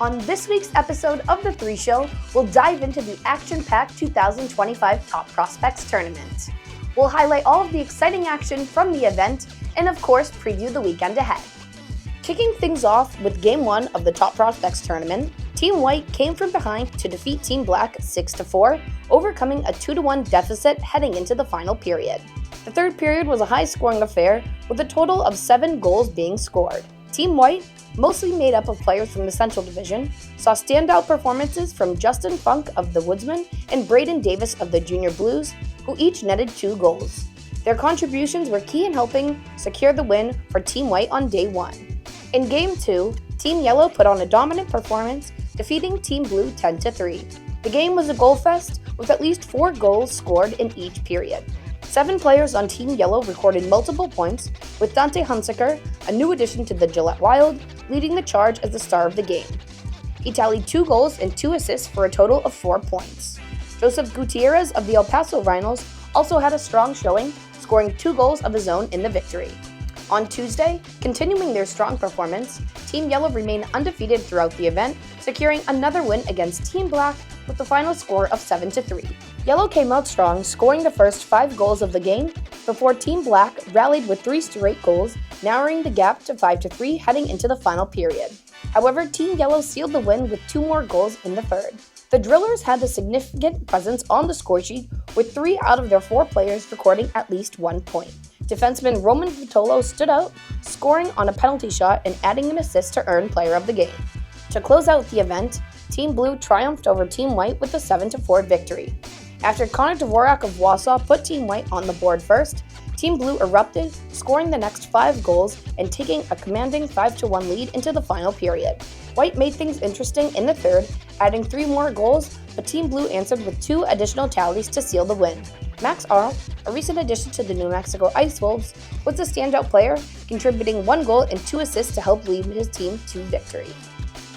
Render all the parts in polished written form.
On this week's episode of The 3 Show, we'll dive into the action-packed 2025 Top Prospects Tournament. We'll highlight all of the exciting action from the event and, of course, preview the weekend ahead. Kicking things off with Game 1 of the Top Prospects Tournament, Team White came from behind to defeat Team Black 6-4, overcoming a 2-1 deficit heading into the final period. The third period was a high-scoring affair, with a total of 7 goals being scored. Team White, mostly made up of players from the Central Division, saw standout performances from Justin Funk of the Woodsmen and Braden Davis of the Junior Blues, who each netted 2 goals. Their contributions were key in helping secure the win for Team White on day 1. In Game 2, Team Yellow put on a dominant performance, defeating Team Blue 10-3. The game was a goal fest, with at least 4 goals scored in each period. 7 players on Team Yellow recorded multiple points, with Dante Hunsaker, a new addition to the Gillette Wild, leading the charge as the star of the game. He tallied 2 goals and 2 assists for a total of 4 points. Joseph Gutierrez of the El Paso Rhinos also had a strong showing, scoring 2 goals of his own in the victory. On Tuesday, continuing their strong performance, Team Yellow remained undefeated throughout the event, securing another win against Team Black with the final score of 7-3. Yellow came out strong, scoring the first 5 goals of the game, before Team Black rallied with 3 straight goals, narrowing the gap to 5-3 heading into the final period. However, Team Yellow sealed the win with 2 more goals in the third. The Drillers had a significant presence on the scoresheet, with 3 out of their 4 players recording at least 1 point. Defenseman Roman Vitolo stood out, scoring on a penalty shot and adding an assist to earn Player of the Game. To close out the event, Team Blue triumphed over Team White with a 7-4 victory. After Connor Dvorak of Wausau put Team White on the board first, Team Blue erupted, scoring the next 5 goals and taking a commanding 5-1 lead into the final period. White made things interesting in the third, adding 3 more goals, but Team Blue answered with 2 additional tallies to seal the win. Max Arlt, a recent addition to the New Mexico Ice Wolves, was the standout player, contributing 1 goal and 2 assists to help lead his team to victory.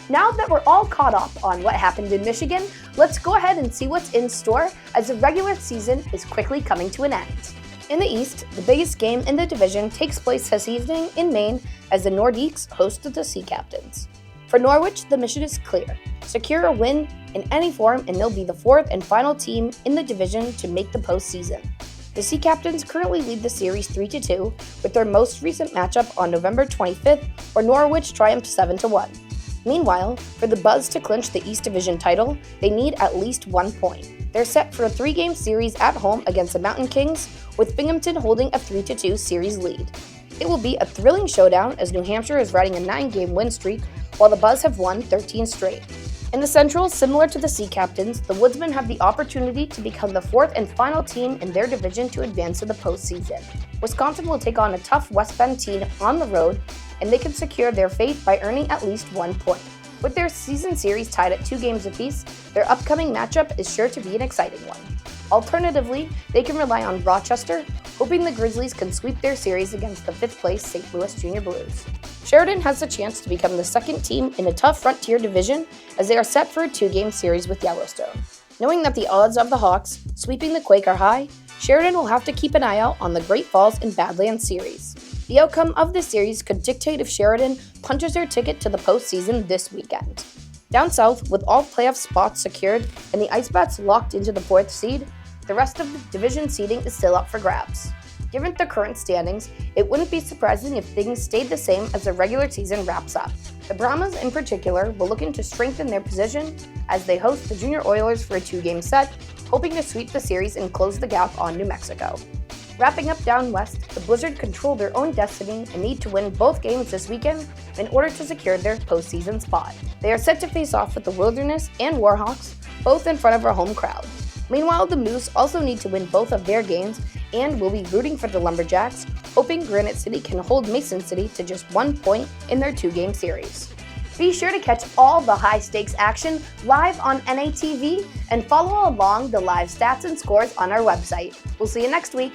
Now that we're all caught up on what happened in Michigan, let's go ahead and see what's in store as the regular season is quickly coming to an end. In the East, the biggest game in the division takes place this evening in Maine as the Nordiques host the Sea Captains. For Norwich, the mission is clear. Secure a win in any form and they'll be the 4th and final team in the division to make the postseason. The Sea Captains currently lead the series 3-2 with their most recent matchup on November 25th, where Norwich triumphed 7-1. Meanwhile, for the Buzz to clinch the East Division title, they need at least 1 point. They're set for a 3-game series at home against the Mountain Kings, with Binghamton holding a 3-2 series lead. It will be a thrilling showdown as New Hampshire is riding a 9-game win streak, while the Buzz have won 13 straight. In the Central, similar to the Sea Captains, the Woodsmen have the opportunity to become the 4th and final team in their division to advance to the postseason. Wisconsin will take on a tough West Bend team on the road, and they can secure their fate by earning at least 1 point. With their season series tied at 2 games apiece, their upcoming matchup is sure to be an exciting one. Alternatively, they can rely on Rochester, hoping the Grizzlies can sweep their series against the 5th-place St. Louis Junior Blues. Sheridan has the chance to become the 2nd team in a tough Frontier division as they are set for a 2-game series with Yellowstone. Knowing that the odds of the Hawks sweeping the Quake are high, Sheridan will have to keep an eye out on the Great Falls and Badlands series. The outcome of this series could dictate if Sheridan punches their ticket to the postseason this weekend. Down south, with all playoff spots secured and the Ice Bats locked into the 4th seed, the rest of the division seeding is still up for grabs. Given the current standings, it wouldn't be surprising if things stayed the same as the regular season wraps up. The Brahmas in particular will looking to strengthen their position as they host the Junior Oilers for a 2-game set, hoping to sweep the series and close the gap on New Mexico. Wrapping up down west, the Blizzard control their own destiny and need to win both games this weekend in order to secure their postseason spot. They are set to face off with the Wilderness and Warhawks, both in front of a home crowd. Meanwhile, the Moose also need to win both of their games and will be rooting for the Lumberjacks, hoping Granite City can hold Mason City to just 1 point in their 2-game series. Be sure to catch all the high-stakes action live on NATV and follow along the live stats and scores on our website. We'll see you next week.